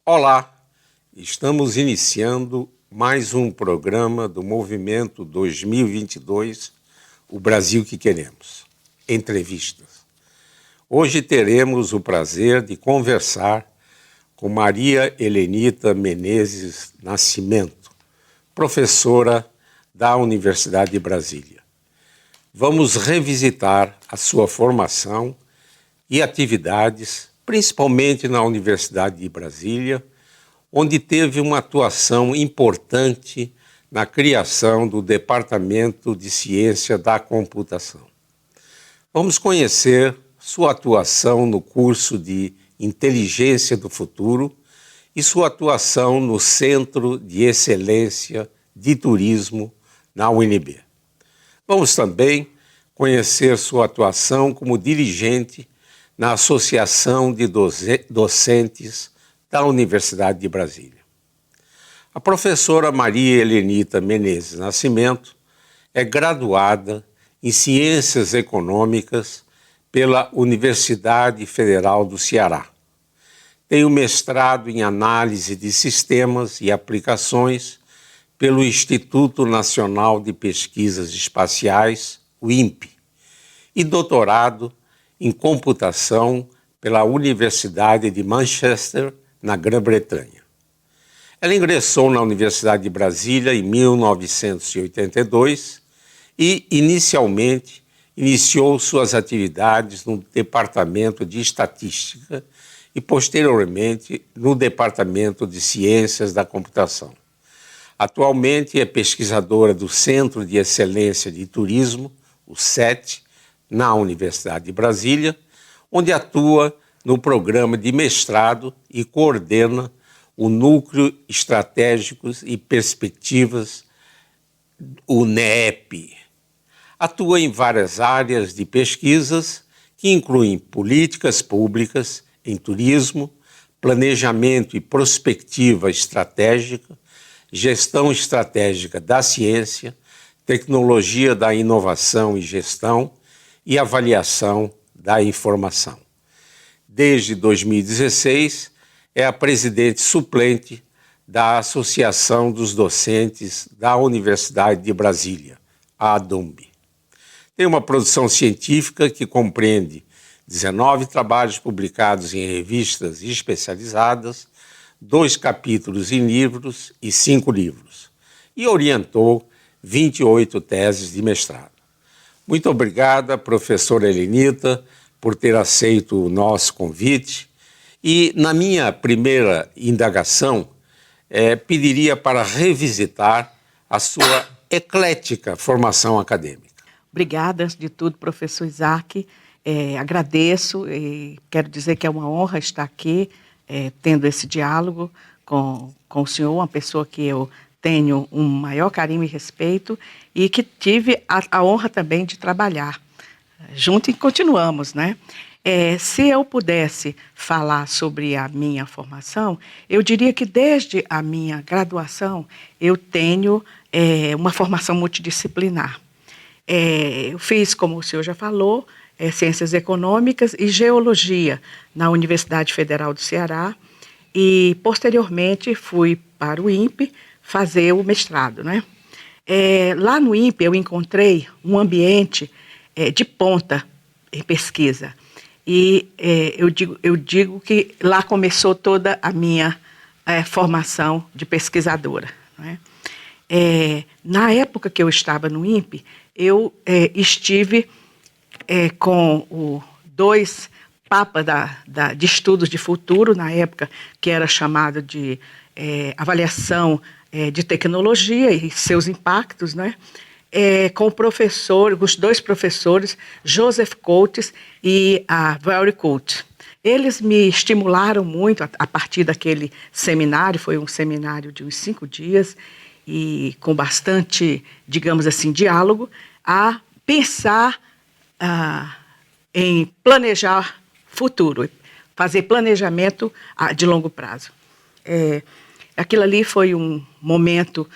Olá, estamos iniciando mais um programa do Movimento 2022, O Brasil que Queremos, entrevistas. Hoje teremos o prazer de conversar com Maria Helenita Menezes Nascimento, professora da Universidade de Brasília. Vamos revisitar a sua formação e atividades, principalmente na Universidade de Brasília, onde teve uma atuação importante na criação do Departamento de Ciência da Computação. Vamos conhecer sua atuação no curso de Inteligência do Futuro e sua atuação no Centro de Excelência de Turismo na UNB. Vamos também conhecer sua atuação como dirigente na Associação de Docentes da Universidade de Brasília. A professora Maria Helenita Menezes Nascimento é graduada em Ciências Econômicas pela Universidade Federal do Ceará. Tem o mestrado em Análise de Sistemas e Aplicações pelo Instituto Nacional de Pesquisas Espaciais, o INPE, e doutorado em Computação pela Universidade de Manchester, na Grã-Bretanha. Ela ingressou na Universidade de Brasília em 1982 e, inicialmente, iniciou suas atividades no Departamento de Estatística e, posteriormente, no Departamento de Ciências da Computação. Atualmente é pesquisadora do Centro de Excelência de Turismo, o CET, na Universidade de Brasília, onde atua no programa de mestrado e coordena o Núcleo Estratégicos e Perspectivas, o NEP. Atua em várias áreas de pesquisas que incluem políticas públicas em turismo, planejamento e prospectiva estratégica, gestão estratégica da ciência, tecnologia da inovação e gestão e avaliação da informação. Desde 2016, é a presidente suplente da Associação dos Docentes da Universidade de Brasília, a ADUMB. Tem uma produção científica que compreende 19 trabalhos publicados em revistas especializadas, 2 capítulos em livros e 5 livros, e orientou 28 teses de mestrado. Muito obrigada, professora Helenita, por ter aceito o nosso convite. E, na minha primeira indagação, pediria para revisitar a sua eclética formação acadêmica. Obrigada, antes de tudo, professor Isaac. Agradeço e quero dizer que é uma honra estar aqui tendo esse diálogo com o senhor, uma pessoa que eu tenho um maior carinho e respeito e que tive a honra também de trabalhar junto e continuamos, né? Se eu pudesse falar sobre a minha formação, eu diria que desde a minha graduação eu tenho uma formação multidisciplinar. Eu fiz, como o senhor já falou, Ciências Econômicas e Geologia na Universidade Federal do Ceará e, posteriormente, fui para o INPE fazer o mestrado, né? Lá no INPE eu encontrei um ambiente de ponta em pesquisa. E eu digo que lá começou toda a minha formação de pesquisadora, né? Na época que eu estava no INPE, eu estive com 2 papas de estudos de futuro, na época que era chamado de avaliação de tecnologia e seus impactos, né? Com os 2 professores, Joseph Coates e a Valerie Coates. Eles me estimularam muito a partir daquele seminário, foi um seminário de uns 5 dias, e com bastante, digamos assim, diálogo, a pensar em planejar futuro, fazer planejamento de longo prazo. Aquilo ali foi um momento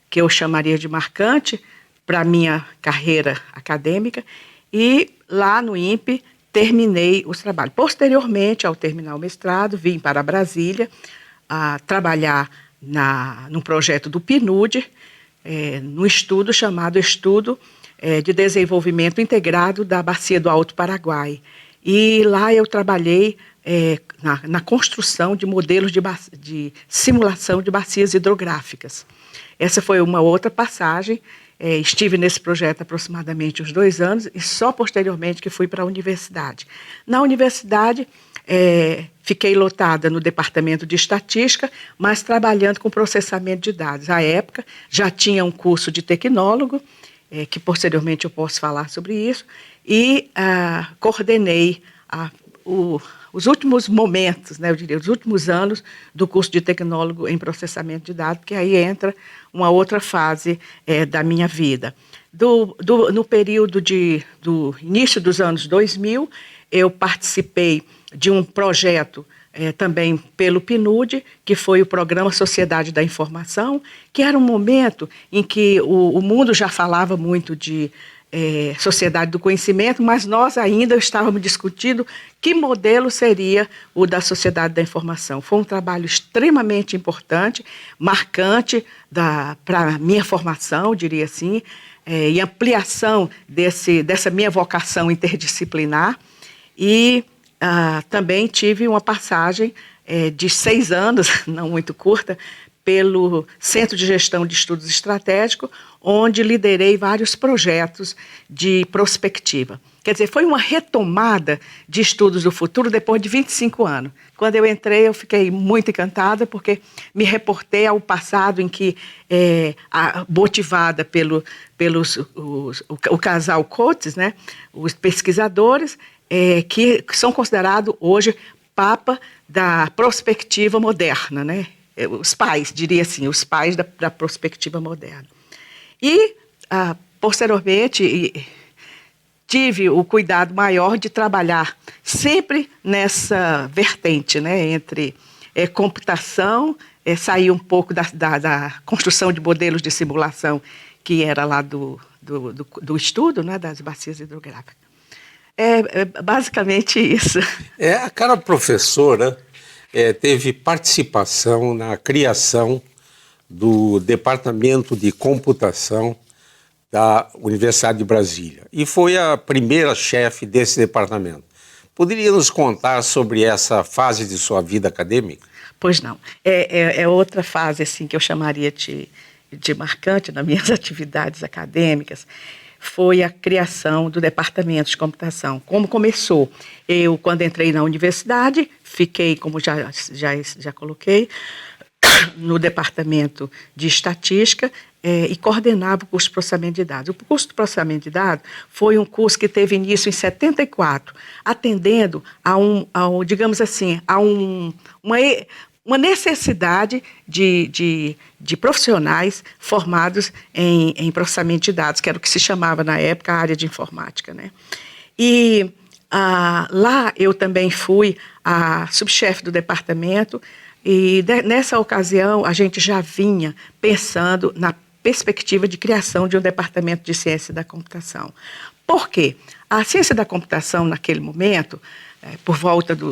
que eu chamaria de marcante para a minha carreira acadêmica, e lá no INPE terminei os trabalhos. Posteriormente, ao terminar o mestrado, vim para Brasília, a trabalhar num projeto do PNUD, num estudo chamado Estudo de Desenvolvimento Integrado da Bacia do Alto Paraguai. E lá eu trabalhei na construção de modelos de simulação de bacias hidrográficas. Essa foi uma outra passagem. Estive nesse projeto aproximadamente uns 2 anos e só posteriormente que fui para a universidade. Na universidade, fiquei lotada no departamento de estatística, mas trabalhando com processamento de dados. À época, já tinha um curso de tecnólogo, que posteriormente eu posso falar sobre isso, e coordenei os últimos momentos, né, eu diria, os últimos anos do curso de tecnólogo em processamento de dados, que aí entra uma outra fase da minha vida. No período do início dos anos 2000, eu participei de um projeto também pelo PNUD, que foi o Programa Sociedade da Informação, que era um momento em que o mundo já falava muito de sociedade do conhecimento, mas nós ainda estávamos discutindo que modelo seria o da sociedade da informação. Foi um trabalho extremamente importante, marcante para a minha formação, diria assim, e ampliação dessa minha vocação interdisciplinar. E também tive uma passagem de 6 anos, não muito curta, pelo Centro de Gestão de Estudos Estratégicos, onde liderei vários projetos de prospectiva. Quer dizer, foi uma retomada de estudos do futuro depois de 25 anos. Quando eu entrei, eu fiquei muito encantada, porque me reportei ao passado em que, motivada o casal Coates, né, os pesquisadores, que são considerados hoje papa da prospectiva moderna, né? Os pais, diria assim, os pais da prospectiva moderna. E, posteriormente, tive o cuidado maior de trabalhar sempre nessa vertente, né, entre computação, sair um pouco da construção de modelos de simulação, que era lá do estudo, né, das bacias hidrográficas. Basicamente isso. A cara professora teve participação na criação do Departamento de Computação da Universidade de Brasília e foi a primeira chefe desse departamento. Poderia nos contar sobre essa fase de sua vida acadêmica? Pois não. É outra fase assim, que eu chamaria de marcante nas minhas atividades acadêmicas. Foi a criação do Departamento de Computação. Como começou? Eu, quando entrei na universidade, fiquei, como já coloquei, no Departamento de Estatística e coordenava o curso de processamento de dados. O curso de processamento de dados foi um curso que teve início em 74, atendendo digamos assim, uma necessidade de profissionais formados em processamento de dados, que era o que se chamava na época a área de informática, né? E lá eu também fui a subchefe do departamento e nessa ocasião a gente já vinha pensando na perspectiva de criação de um departamento de ciência da computação. Por quê? A ciência da computação naquele momento, por volta de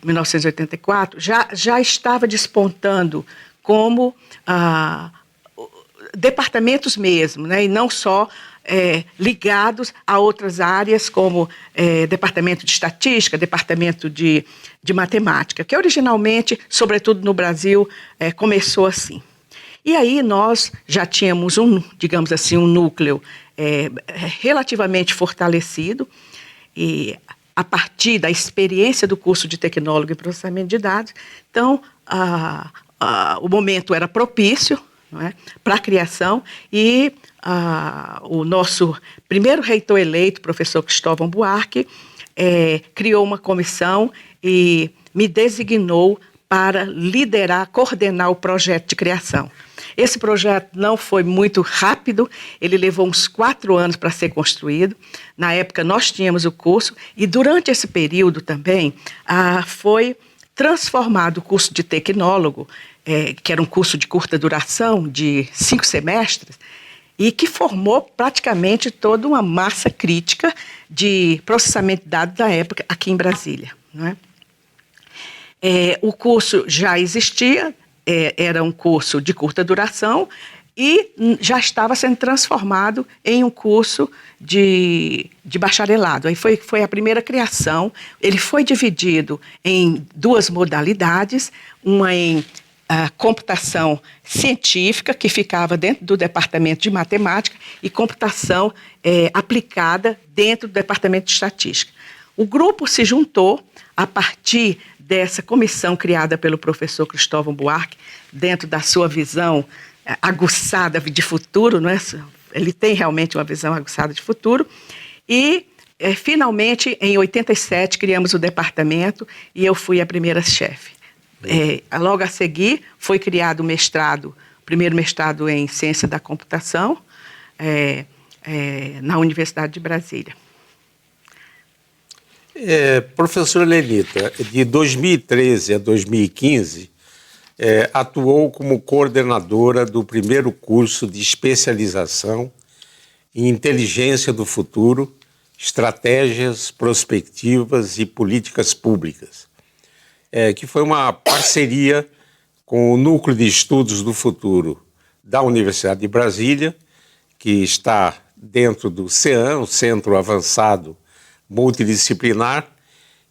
1984, já estava despontando como departamentos mesmo, né, e não só ligados a outras áreas, como departamento de estatística, departamento de matemática, que originalmente, sobretudo no Brasil, começou assim. E aí nós já tínhamos digamos assim, um núcleo relativamente fortalecido, e a partir da experiência do curso de tecnólogo em processamento de dados. Então, o momento era propício, não é, para a criação, e o nosso primeiro reitor eleito, professor Cristóvão Buarque, criou uma comissão e me designou para liderar, coordenar o projeto de criação. Esse projeto não foi muito rápido, ele levou uns 4 anos para ser construído. Na época, nós tínhamos o curso, e durante esse período também foi transformado o curso de tecnólogo, que era um curso de curta duração, de 5 semestres, e que formou praticamente toda uma massa crítica de processamento de dados da época aqui em Brasília, não é? O curso já existia, era um curso de curta duração e já estava sendo transformado em um curso de bacharelado. Aí foi a primeira criação. Ele foi dividido em duas modalidades, uma em computação científica, que ficava dentro do departamento de matemática, e computação aplicada dentro do departamento de estatística. O grupo se juntou a partir dessa comissão criada pelo professor Cristóvão Buarque, dentro da sua visão aguçada de futuro, não é? Ele tem realmente uma visão aguçada de futuro, e finalmente, em 87, criamos o departamento e eu fui a primeira chefe. Logo a seguir, foi criado o mestrado, o primeiro mestrado em Ciência da Computação, na Universidade de Brasília. Professora Lenita, de 2013 a 2015, atuou como coordenadora do primeiro curso de especialização em Inteligência do Futuro, Estratégias, Prospectivas e Políticas Públicas, que foi uma parceria com o Núcleo de Estudos do Futuro da Universidade de Brasília, que está dentro do CEAM, o Centro Avançado Multidisciplinar,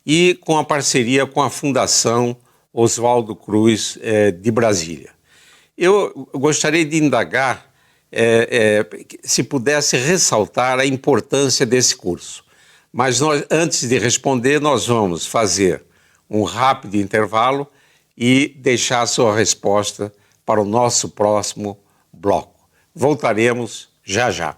e com a parceria com a Fundação Oswaldo Cruz de Brasília. Eu gostaria de indagar se pudesse ressaltar a importância desse curso. Mas antes de responder, nós vamos fazer um rápido intervalo e deixar a sua resposta para o nosso próximo bloco. Voltaremos já já.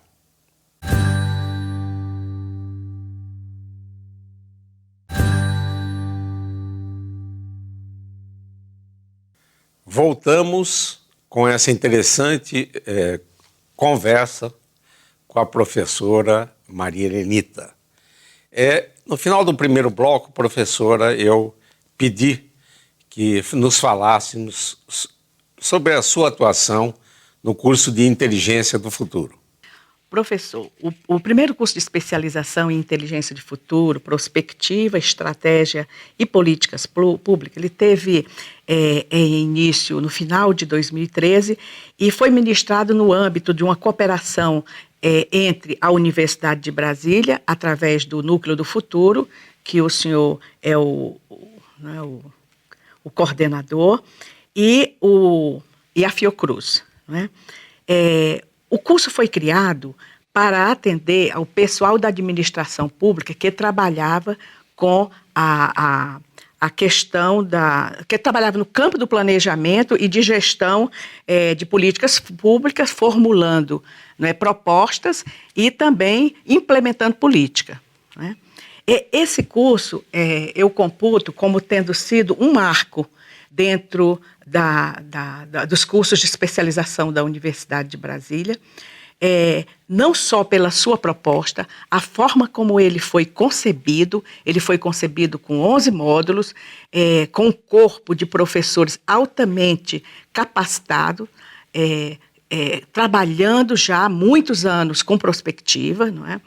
Voltamos com essa interessante conversa com a professora Maria Lenita. No final do primeiro bloco, professora, eu pedi que nos falássemos sobre a sua atuação no curso de Inteligência do Futuro. Professor, o primeiro curso de especialização em Inteligência de Futuro, Prospectiva, Estratégia e Políticas Públicas, ele teve início no final de 2013 e foi ministrado no âmbito de uma cooperação entre a Universidade de Brasília, através do Núcleo do Futuro, que o senhor é o coordenador, e a Fiocruz, né? O curso foi criado para atender ao pessoal da administração pública que trabalhava com a questão que trabalhava no campo do planejamento e de gestão de políticas públicas, formulando, né, propostas e também implementando política, né? Esse curso eu computo como tendo sido um marco dentro dos cursos de especialização da Universidade de Brasília, não só pela sua proposta, a forma como ele foi concebido com 11 módulos, com um corpo de professores altamente capacitado, trabalhando já há muitos anos com prospectiva, não é?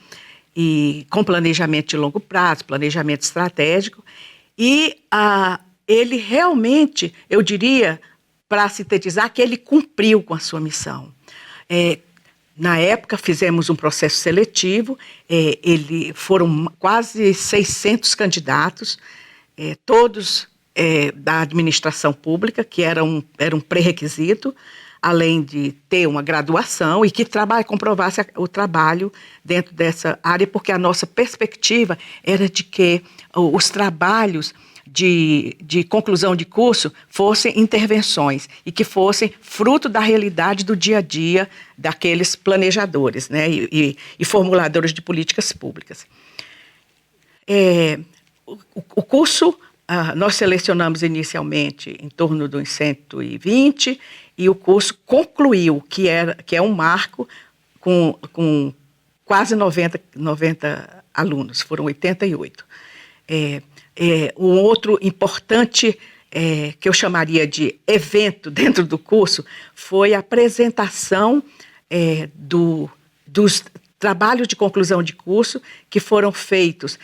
E com planejamento de longo prazo, planejamento estratégico, e ele realmente, eu diria, para sintetizar, que ele cumpriu com a sua missão. Na época, fizemos um processo seletivo, foram quase 600 candidatos, todos da administração pública, que era um pré-requisito, além de ter uma graduação e que comprovasse o trabalho dentro dessa área, porque a nossa perspectiva era de que os trabalhos de conclusão de curso fossem intervenções e que fossem fruto da realidade do dia a dia daqueles planejadores, né, e formuladores de políticas públicas. O curso, nós selecionamos inicialmente em torno de uns 120 e o curso concluiu, que é um marco com quase 90 alunos, foram 88. Um outro importante que eu chamaria de evento dentro do curso foi a apresentação dos trabalhos de conclusão de curso que foram feitos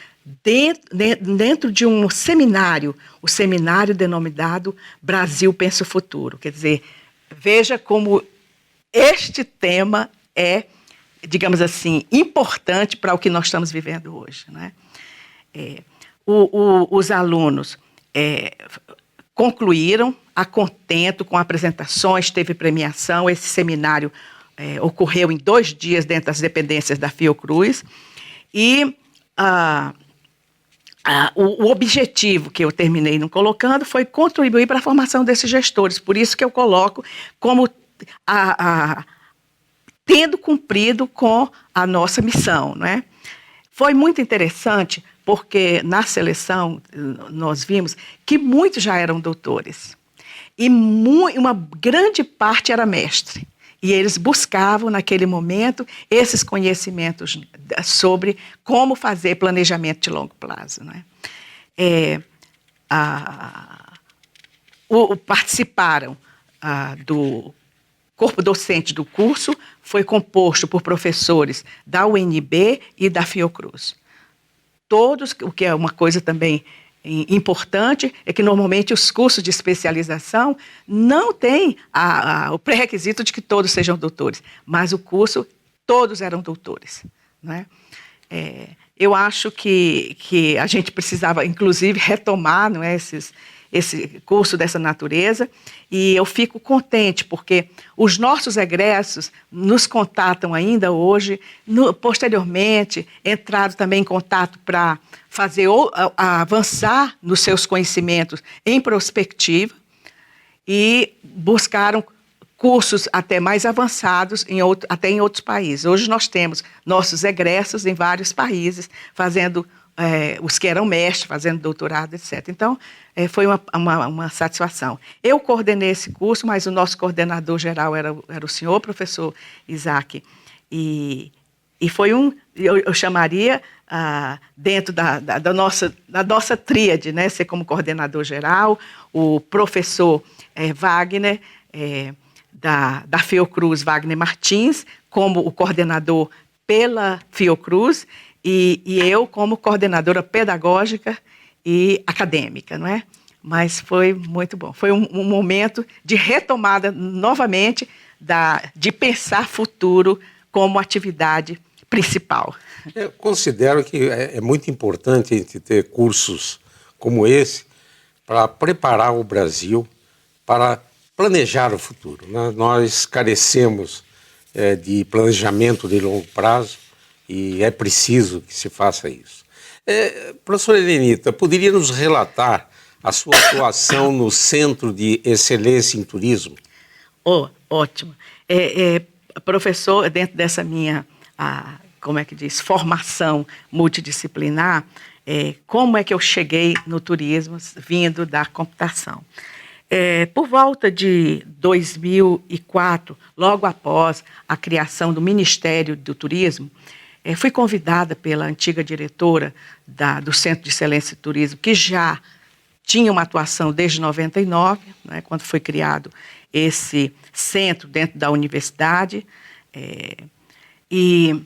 dentro de um seminário, o seminário denominado Brasil Pensa o Futuro. Quer dizer, veja como este tema é, digamos assim, importante para o que nós estamos vivendo hoje, né? Os alunos concluíram a contento com apresentações, teve premiação. Esse seminário ocorreu em 2 dias dentro das dependências da Fiocruz. E o objetivo que eu terminei não colocando foi contribuir para a formação desses gestores. Por isso que eu coloco como tendo cumprido com a nossa missão, né? Foi muito interessante porque na seleção nós vimos que muitos já eram doutores e uma grande parte era mestre. E eles buscavam, naquele momento, esses conhecimentos sobre como fazer planejamento de longo prazo, né? Participaram do corpo docente do curso, foi composto por professores da UNB e da Fiocruz. Todos, o que é uma coisa também importante, é que normalmente os cursos de especialização não têm o pré-requisito de que todos sejam doutores, mas o curso, todos eram doutores, né? Eu acho que a gente precisava, inclusive, retomar, não é, esse curso dessa natureza, e eu fico contente, porque os nossos egressos nos contatam ainda hoje, posteriormente entraram também em contato para fazer avançar nos seus conhecimentos em prospectiva e buscaram cursos até mais avançados até em outros países. Hoje nós temos nossos egressos em vários países, fazendo os que eram mestres, fazendo doutorado, etc. Então, foi uma satisfação. Eu coordenei esse curso, mas o nosso coordenador geral era o senhor professor Isaac, e foi eu chamaria, dentro da nossa tríade, né, ser como coordenador geral, o professor Wagner, da Fiocruz, Wagner Martins, como o coordenador pela Fiocruz, e eu como coordenadora pedagógica e acadêmica, não é? Mas foi muito bom. Foi um momento de retomada novamente de pensar futuro como atividade principal. Eu considero que é muito importante a gente ter cursos como esse para preparar o Brasil para planejar o futuro, né? Nós carecemos de planejamento de longo prazo e é preciso que se faça isso. Professora Helenita, poderia nos relatar a sua atuação no Centro de Excelência em Turismo? Ótimo. Professor, dentro dessa minha, como é que diz, formação multidisciplinar, como é que eu cheguei no turismo vindo da computação? Por volta de 2004, logo após a criação do Ministério do Turismo, fui convidada pela antiga diretora do Centro de Excelência em Turismo, que já tinha uma atuação desde 99, né, quando foi criado esse centro dentro da universidade. E,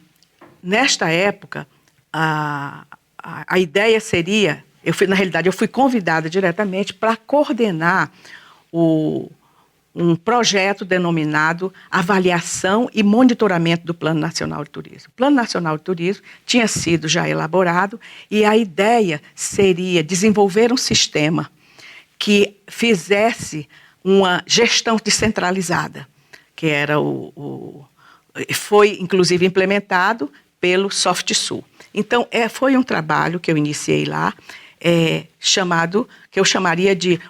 nesta época, a ideia seria... na realidade, eu fui convidada diretamente para coordenar um projeto denominado Avaliação e Monitoramento do Plano Nacional de Turismo. O Plano Nacional de Turismo tinha sido já elaborado e a ideia seria desenvolver um sistema que fizesse uma gestão descentralizada, que era foi, inclusive, implementado pelo SoftSul. Então, foi um trabalho que eu iniciei lá, que eu chamaria de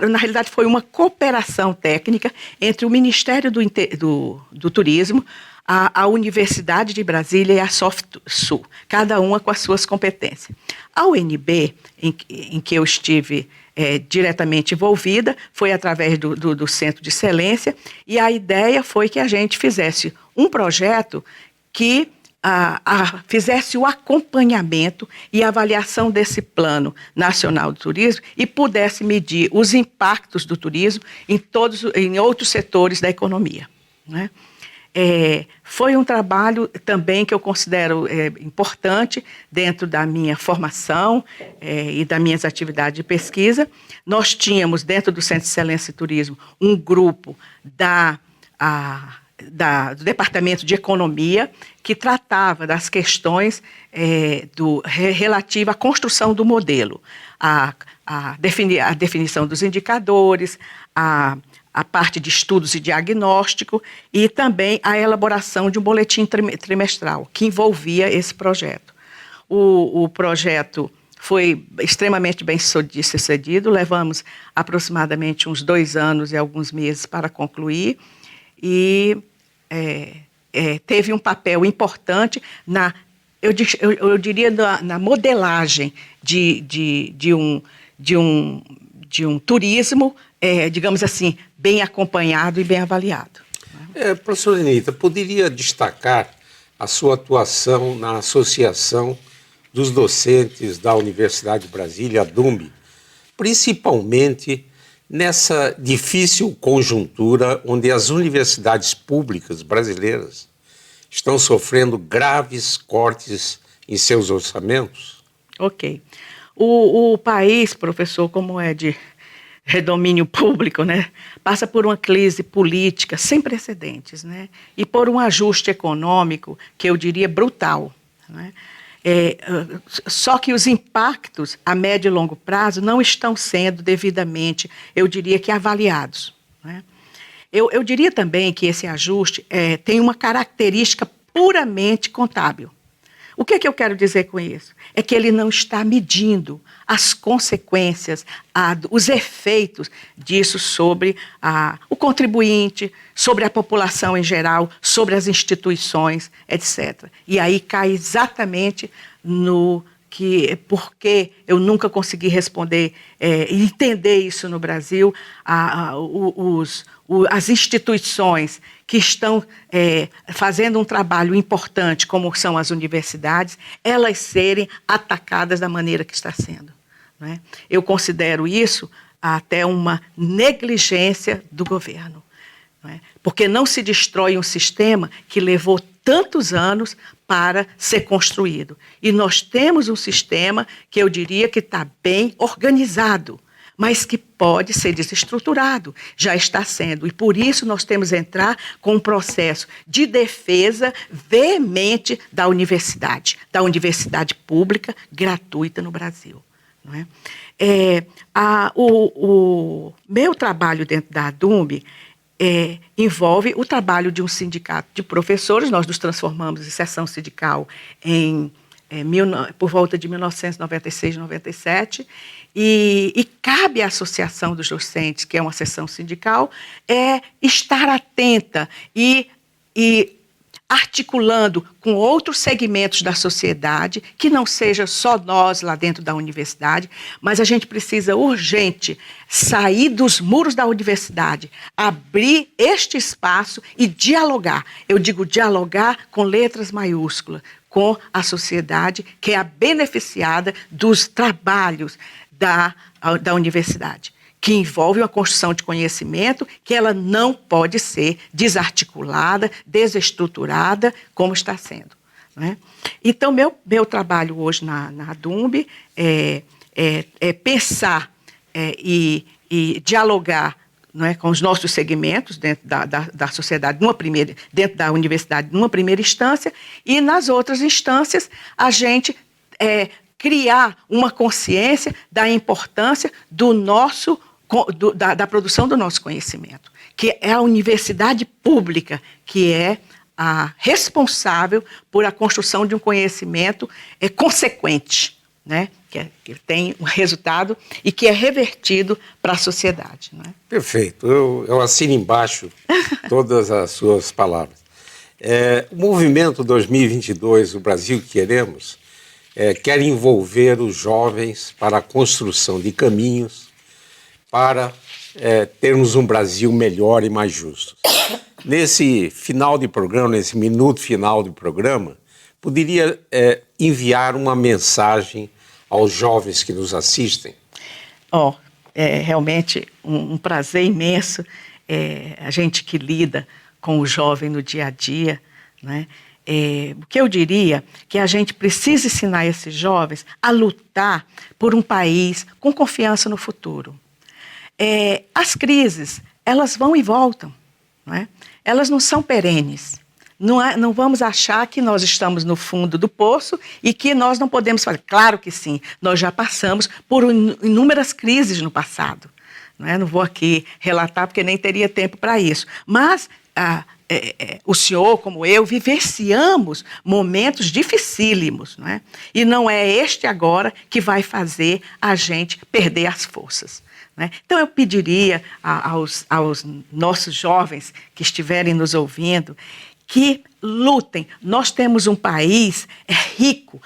na realidade foi uma cooperação técnica entre o Ministério do Turismo, a Universidade de Brasília e a SoftSul, cada uma com as suas competências. A UNB, em que eu estive diretamente envolvida, foi através do Centro de Excelência, e a ideia foi que a gente fizesse um projeto que fizesse o acompanhamento e avaliação desse Plano Nacional do Turismo e pudesse medir os impactos do turismo em outros setores da economia, né? Foi um trabalho também que eu considero importante dentro da minha formação e das minhas atividades de pesquisa. Nós tínhamos, dentro do Centro de Excelência em Turismo, um grupo do Departamento de Economia que tratava das questões relativas à construção do modelo, a definição dos indicadores, a parte de estudos e diagnóstico e também a elaboração de um boletim trimestral que envolvia esse projeto. O projeto foi extremamente bem sucedido, levamos aproximadamente uns 2 anos e alguns meses para concluir e teve um papel importante eu diria na modelagem de um turismo, digamos assim, bem acompanhado e bem avaliado. Professora Lenita, poderia destacar a sua atuação na Associação dos Docentes da Universidade de Brasília, a DUMB, principalmente nessa difícil conjuntura onde as universidades públicas brasileiras estão sofrendo graves cortes em seus orçamentos? Ok. O país, professor, como é de domínio público, né, passa por uma crise política sem precedentes, né, e por um ajuste econômico que eu diria brutal, né. Só que os impactos a médio e longo prazo não estão sendo devidamente, eu diria que avaliados, né. Eu diria também que esse ajuste tem uma característica puramente contábil. O que eu quero dizer com isso? É que ele não está medindo as consequências, os efeitos disso sobre o contribuinte, sobre a população em geral, sobre as instituições, etc. E aí cai exatamente no porque eu nunca consegui responder e entender isso no Brasil, as instituições que estão fazendo um trabalho importante, como são as universidades, elas serem atacadas da maneira que está sendo, não é? Eu considero isso até uma negligência do governo, não é? Porque não se destrói um sistema que levou tantos anos para ser construído. E nós temos um sistema que eu diria que está bem organizado, mas que pode ser desestruturado, já está sendo. E por isso nós temos que entrar com um processo de defesa veemente da universidade pública, gratuita no Brasil. Não é? O meu trabalho dentro da ADUMB envolve o trabalho de um sindicato de professores. Nós nos transformamos em seção sindical por volta de 1996, 97, e cabe à Associação dos Docentes, que é uma seção sindical, estar atenta e articulando com outros segmentos da sociedade, que não seja só nós lá dentro da universidade, mas a gente precisa urgente sair dos muros da universidade, abrir este espaço e dialogar. Eu digo dialogar com letras maiúsculas, com a sociedade que é a beneficiada dos trabalhos da universidade, que envolve uma construção de conhecimento que ela não pode ser desarticulada, desestruturada, como está sendo. Não é? Então, meu trabalho hoje na ADUMB é pensar e dialogar, não é, com os nossos segmentos dentro da sociedade, dentro da universidade, numa primeira instância, e nas outras instâncias a gente criar uma consciência da importância da produção do nosso conhecimento, que é a universidade pública que é a responsável por a construção de um conhecimento consequente, né? Que tem um resultado e que é revertido para a sociedade. Não é? Perfeito, eu assino embaixo todas as suas palavras. O movimento 2022, o Brasil que Queremos, quer envolver os jovens para a construção de caminhos para termos um Brasil melhor e mais justo. Nesse final de programa, nesse minuto final do programa, poderia enviar uma mensagem aos jovens que nos assistem? É realmente um prazer imenso, a gente que lida com o jovem no dia a dia, né? O que eu diria que a gente precisa ensinar esses jovens a lutar por um país com confiança no futuro. As crises, elas vão e voltam, não é? Elas não são perenes. Não vamos achar que nós estamos no fundo do poço e que nós não podemos fazer. Claro que sim, nós já passamos por inúmeras crises no passado. Não vou aqui relatar porque nem teria tempo para isso. Mas o senhor, como eu, vivenciamos momentos dificílimos. Não é? E não é este agora que vai fazer a gente perder as forças. Não é? Então eu pediria aos nossos jovens que estiverem nos ouvindo que lutem. Nós temos um país rico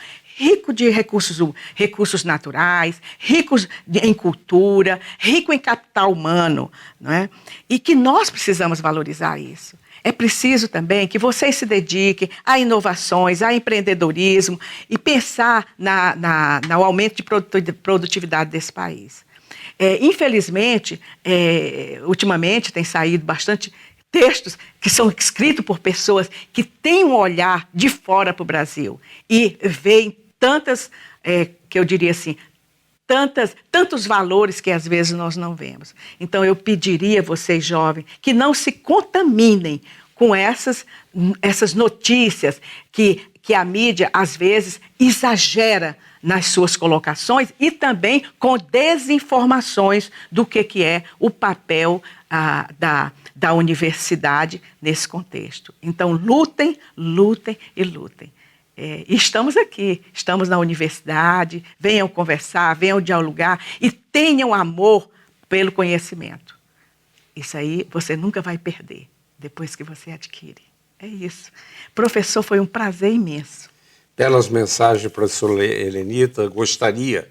de recursos naturais, ricos em cultura, rico em capital humano, não é? E que nós precisamos valorizar isso. É preciso também que vocês se dediquem a inovações, a empreendedorismo e pensar no aumento de produtividade desse país. Infelizmente, ultimamente tem saído bastante textos que são escritos por pessoas que têm um olhar de fora para o Brasil e veem tantas, que eu diria assim, tantos valores que às vezes nós não vemos. Então eu pediria a vocês jovens que não se contaminem com essas notícias que a mídia às vezes exagera nas suas colocações e também com desinformações do que é o papel da universidade nesse contexto. Então, lutem, lutem e lutem. Estamos aqui, estamos na universidade, venham conversar, venham dialogar e tenham amor pelo conhecimento. Isso aí você nunca vai perder depois que você adquire. É isso. Professor, foi um prazer imenso. Belas mensagens, professora Helenita. Gostaria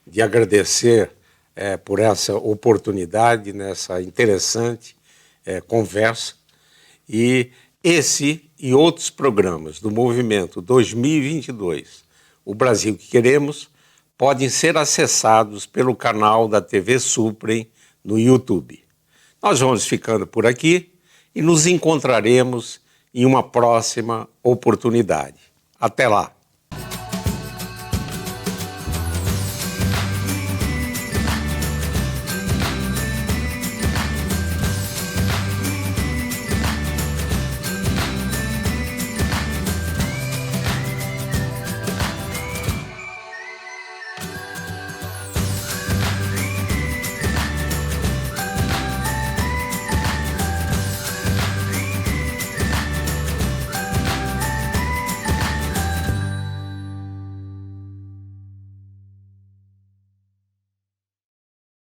de agradecer por essa oportunidade, nessa interessante conversa. E esse e outros programas do Movimento 2022, O Brasil que Queremos, podem ser acessados pelo canal da TV Suprem no YouTube. Nós vamos ficando por aqui e nos encontraremos em uma próxima oportunidade. Até lá!